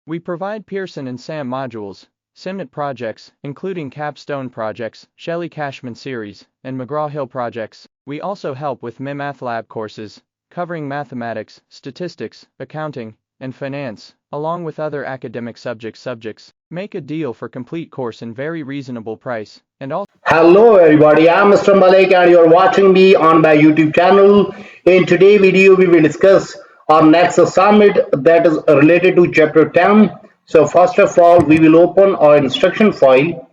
We provide Pearson and SAM modules, SIMNet projects, including capstone projects, Shelley Cashman series, and McGraw-Hill projects. We also help with MyMathLab courses, covering mathematics, statistics, accounting, and finance, along with other academic subjects. Make a deal for complete course in very reasonable price, and also Hello everybody, I'm Mr. Malik and you're watching me on my YouTube channel. In today's video, we will discuss our next assignment that is related to chapter 10. So first of all, we will open our instruction file.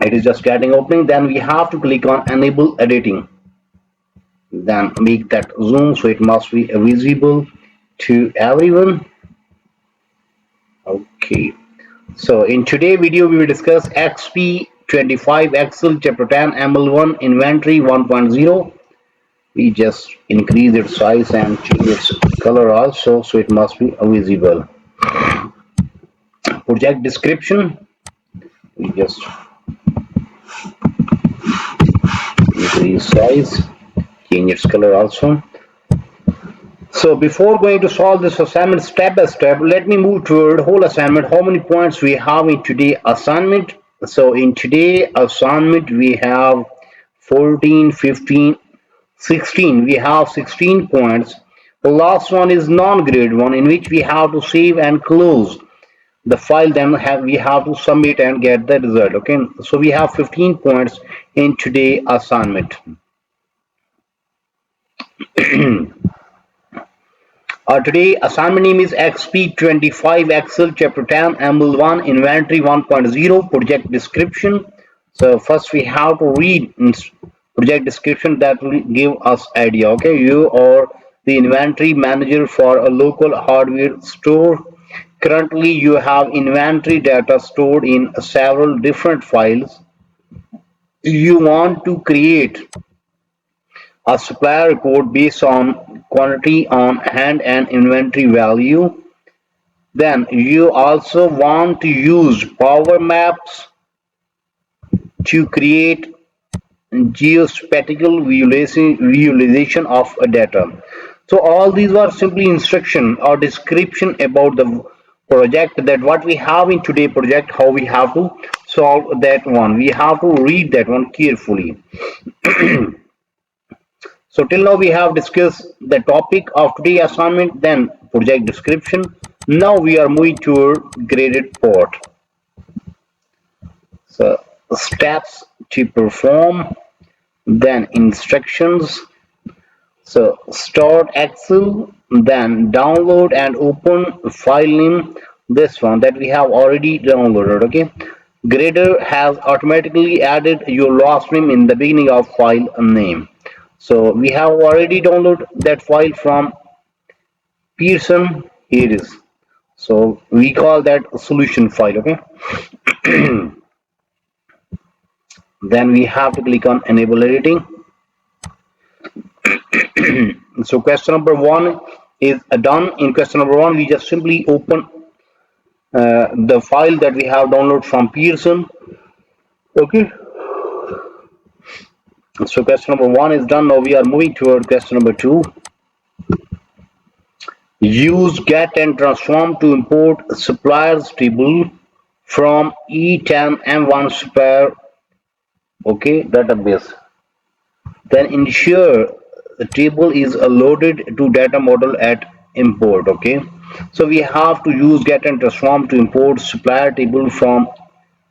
It is just getting opening. Then we have to click on enable editing. Then make that zoom so it must be visible to everyone. Okay. So in today's video, we will discuss Exp25 Excel Chapter 10 ML1 Inventory 1.0. We just increase its size and change its color also, so it must be visible. Project description. We just increase size, change its color also. So before going to solve this assignment step by step, let me move toward whole assignment. How many points we have in today assignment? So in today assignment we have 14, 15, 16. We have 16 points. The last one is non-grade one, in which we have to save and close the file. Then we have to submit and get the result. Okay, so we have 15 points in today assignment. Today assignment name is Exp25 Excel Chapter 10 ML1 Inventory 1.0 Project Description. So first we have to read project description that will give us idea. Okay, you are the inventory manager for a local hardware store. Currently you have inventory data stored in several different files. You want to create a supplier report based on quantity on hand and inventory value. Then you also want to use Power Maps to create geospatial visualization of data. So all these were simply instruction or description about the project, that what we have in today project, how we have to solve that one. We have to read that one carefully. So till now we have discussed the topic of today assignment, then project description. Now we are moving to graded part. So steps to perform, then instructions. So start Excel, then download and open file name. This one that we have already downloaded. Okay, grader has automatically added your last name in the beginning of file name. So we have already downloaded that file from Pearson. Here it is. So we call that solution file. Okay. Then we have to click on enable editing. So question number 1 is done. In question number 1, we just simply open the file that we have downloaded from Pearson. Okay. So question number 1 is done. Now we are moving toward question number 2. Use get and transform to import suppliers table from E10M1 supplier, okay, database. Then ensure the table is loaded to data model at import. Okay, so we have to use get and transform to import supplier table from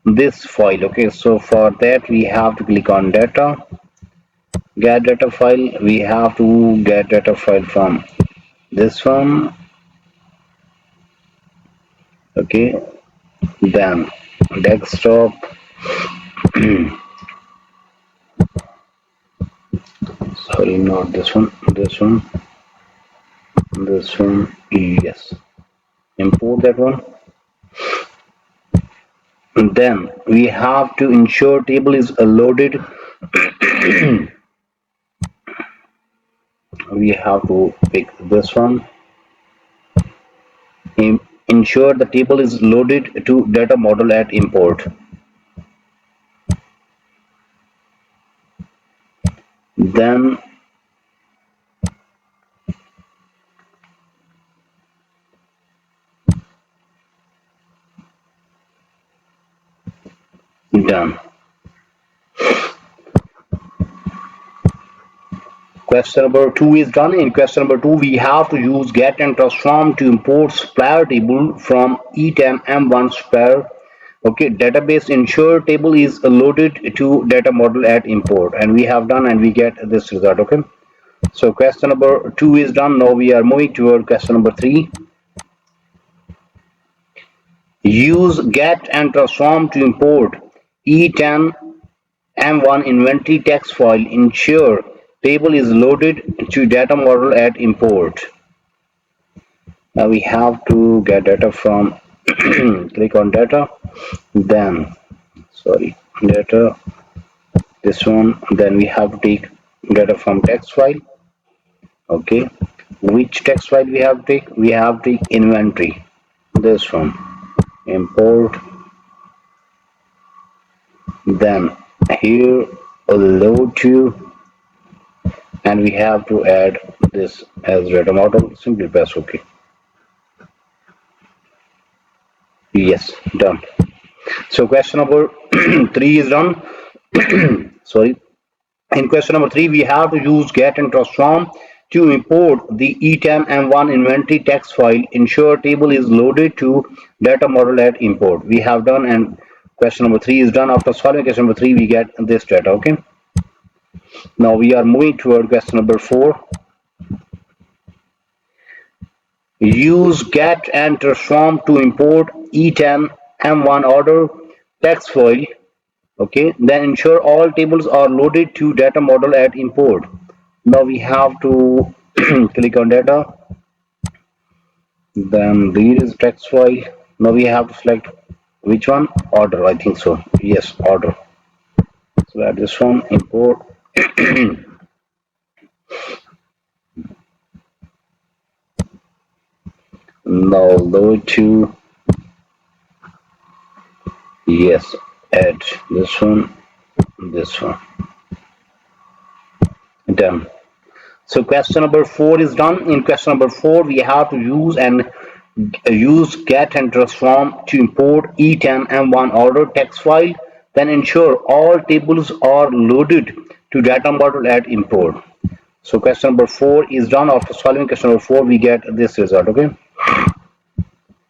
this file. Okay, so for that we have to click on data, get data file. We have to get data file from this one. Okay, then desktop. Sorry, not this one, this one, this one. Yes, import that one. And then we have to ensure table is loaded. We have to pick this one. Ensure the table is loaded to data model at import. Then Done. Question number 2 is done. In question number 2, we have to use get and transform to import supplier table from E10M1 supplier. Okay, database ensure table is loaded to data model at import, and we have done and we get this result. Okay, so question number 2 is done. Now we are moving toward question number 3. Use get and transform to import E10 M1 inventory text file. Ensure table is loaded to data model at import. Now we have to get data from click on data, then sorry data, this one, then we have to take data from text file. Okay, which text file we have to take? We have to take inventory, this one, import, then here a load to, and we have to add this as data model. Simply press OK. Yes, done. So question number 3 is done. Sorry. In question number 3, we have to use get and transform to import the E10 M1 inventory text file. Ensure table is loaded to data model at import. We have done, and question number 3 is done. After solving question number 3, we get this data. Okay. Now we are moving toward question number 4. Use get and transform to import E10 M1 order text file. Okay, then ensure all tables are loaded to data model at import. Now we have to click on data, then read is text file. Now we have to select which one, order, I think so. Yes, order. So add this one, import. Now load to, yes, add this one, done. So question number 4 is done. In question number 4, we have to use get and transform to import E10 M1 order text file. Then ensure all tables are loaded to data model at import. So question number 4 is done. After solving question number 4, we get this result. Okay.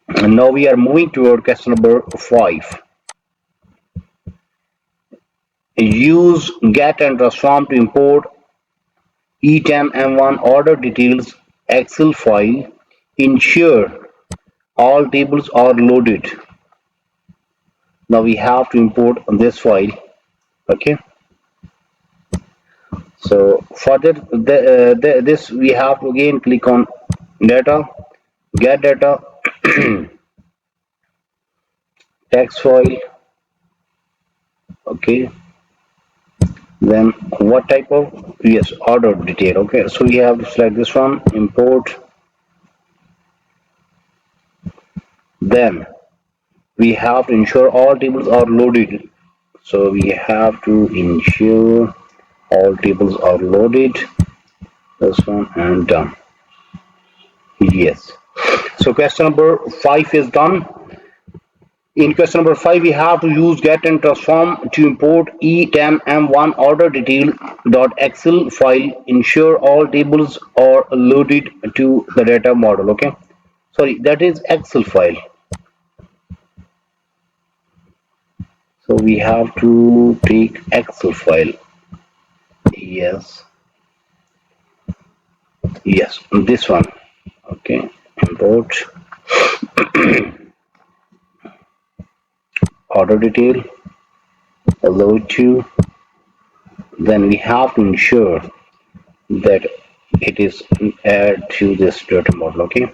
And now we are moving toward question number 5. Use get and transform to import E10 M1 order details Excel file. Ensure all tables are loaded. Now we have to import this file. Okay. So for that, this we have to again click on data, get data, text file. Okay. Then what type of, yes, order detail. Okay. So we have to select this one, import. Then we have to ensure all tables are loaded. So we have to ensure all tables are loaded. This one and done. Yes. So question number 5 is done. In question number 5, we have to use get and transform to import E10 M1 order detail .excel file. Ensure all tables are loaded to the data model. Okay. Sorry, that is Excel file. So we have to take Excel file. Yes. Yes, this one. Okay. Import order detail, load to, then we have to ensure that it is add to this data model. Okay,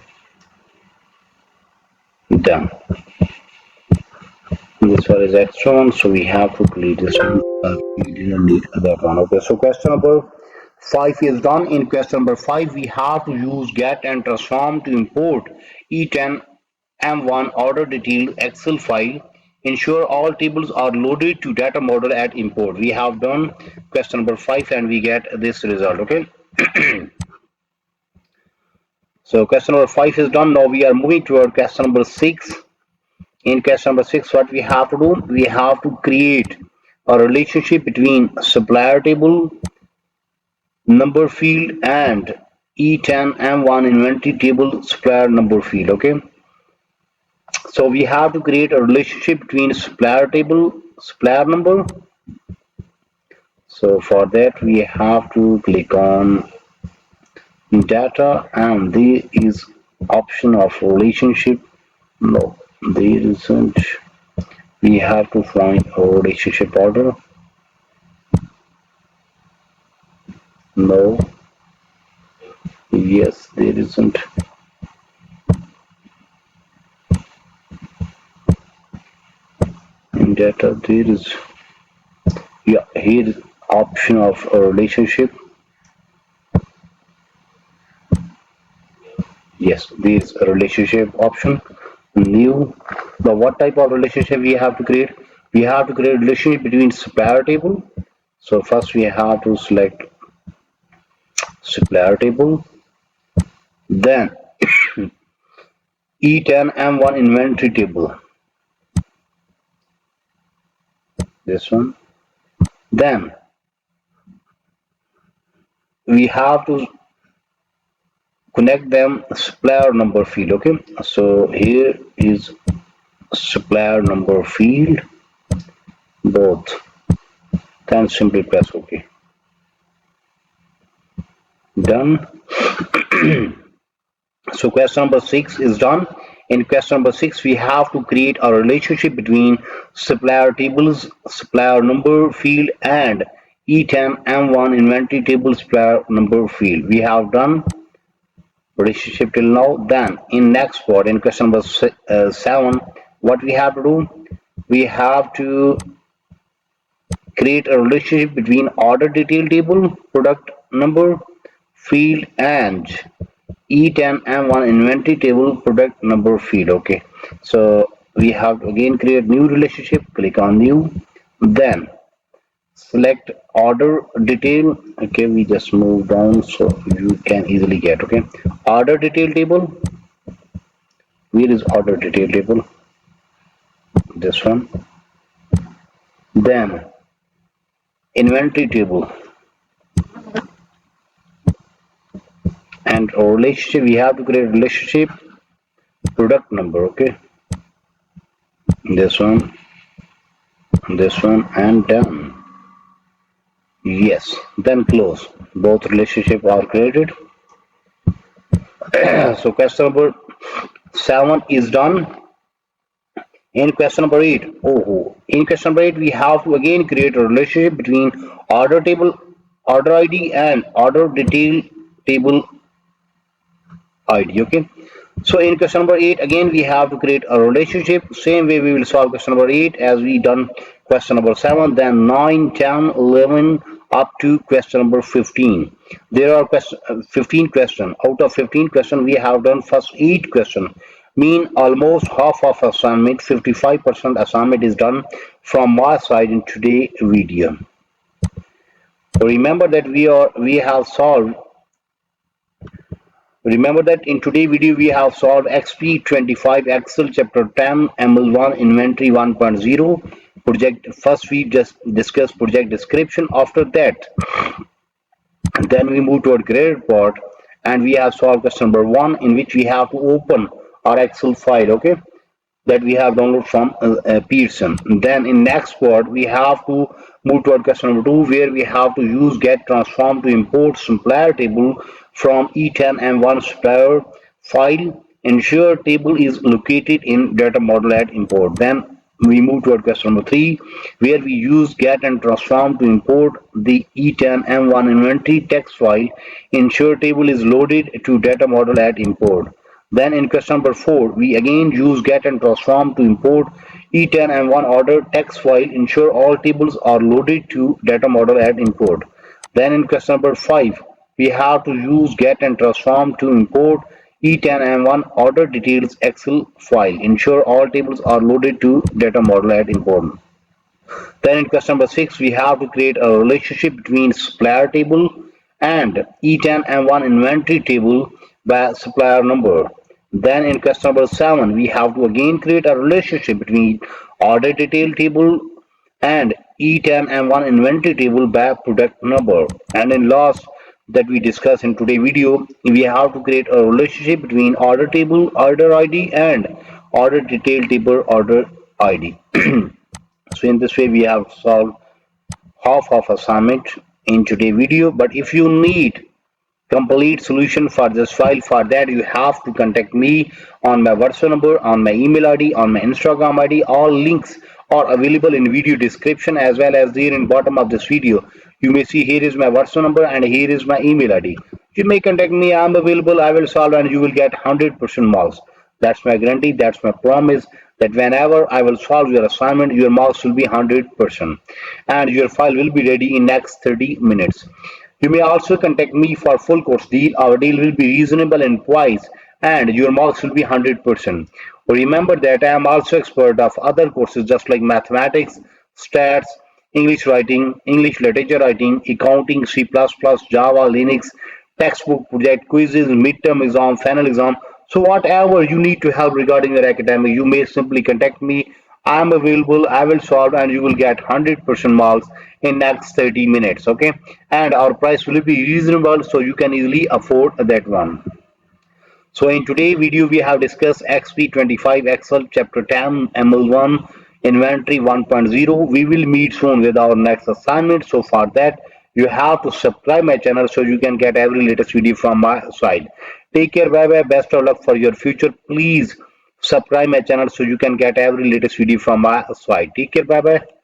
done. This one is extra one, so we have to delete this one. We didn't need that one. Okay, so question number 5 is done. In question number 5, we have to use get and transform to import E10 M1 order detail Excel file. Ensure all tables are loaded to data model at import. We have done question number 5 and we get this result. Okay. So question number 5 is done. Now we are moving toward question number 6. In question number 6, what we have to do? We have to create a relationship between supplier table number field and E10 M1 inventory table supplier number field. Okay, so we have to create a relationship between supplier table supplier number. So for that we have to click on data, and there is option of relationship. No, there isn't. We have to find a relationship order. No, yes, there isn't. In data there is, yeah, here is option of a relationship. Yes, there is a relationship option. New. Now what type of relationship we have to create? We have to create a relationship between supplier table. So first we have to select supplier table, then E10 M1 inventory table, this one. Then we have to connect them supplier number field. Okay, so here is supplier number field, both. Then simply press OK. Done. So question number 6 is done. In question number 6, we have to create a relationship between supplier tables, supplier number field, and E10 M1 inventory table supplier number field. We have done relationship till now. Then in next part, in question number 7, what we have to do? We have to create a relationship between order detail table, product number, field, and E10 M1 inventory table product number field. Okay, so we have to again create new relationship. Click on new, then select order detail. Okay, we just move down so you can easily get. Okay, order detail table. Where is order detail table? This one. Then inventory table, and a relationship. We have to create a relationship product number. Okay, this one, and done. Yes, then close. Both relationship are created. So question number 7 is done. In question number 8, in question number 8, we have to again create a relationship between order table, order ID, and order detail table ID. Okay. So in question number 8, again we have to create a relationship. Same way we will solve question number 8 as we done question number 7, then 9, 10, 11 up to question number 15. There are 15 questions. Out of 15 questions, we have done first 8 questions. Mean almost half of assignment, 55% assignment is done from my side in today's video. Remember that we have solved. Remember that in today's video we have solved Exp25 Excel chapter 10 ML1 inventory 1.0 project. First we just discussed project description. After that, then we move toward graded part, and we have solved question number 1, in which we have to open our Excel file. Okay, that we have downloaded from Pearson. Then in next part we have to move toward question number 2, where we have to use get transform to import supplier table from E10 and one supplier file. Ensure table is located in data model at import. Then we move toward question number 3, where we use get and transform to import the E10 M1 inventory text file. Ensure table is loaded to data model at import. Then in question number 4, we again use get and transform to import E10 and one order text file. Ensure all tables are loaded to data model at import. Then in question number 5, we have to use get and transform to import E10 and one order details Excel file. Ensure all tables are loaded to data model at import. Then in question number 6, we have to create a relationship between supplier table and E10 and one inventory table by supplier number. Then in question number 7, we have to again create a relationship between order detail table and E10M1 inventory table by product number. And in last that we discuss in today's video, we have to create a relationship between order table order ID and order detail table order ID. So in this way we have solved half of assignment in today's video. But if you need complete solution for this file, for that you have to contact me on my WhatsApp number, on my email ID, on my Instagram ID. All links are available in video description as well as there in bottom of this video. You may see here is my WhatsApp number and here is my email ID. You may contact me. I am available. I will solve and you will get 100% marks. That's my guarantee. That's my promise that whenever I will solve your assignment, your marks will be 100% and your file will be ready in next 30 minutes. You may also contact me for full course deal. Our deal will be reasonable in price and your marks will be 100%. Remember that I am also expert of other courses just like mathematics, stats, English writing, English literature writing, accounting, C++, Java, Linux, textbook project, quizzes, midterm exam, final exam. So whatever you need to help regarding your academic, you may simply contact me. I am available. I will solve, and you will get 100% marks in next 30 minutes. Okay, and our price will be reasonable, so you can easily afford that one. So in today's video, we have discussed Exp25 Excel Chapter 10 ML1 Inventory 1.0. We will meet soon with our next assignment. So for that, you have to subscribe my channel so you can get every latest video from my side. Take care. Bye bye. Best of luck for your future. Please subscribe my channel so you can get every latest video from my side. Take care. Bye bye.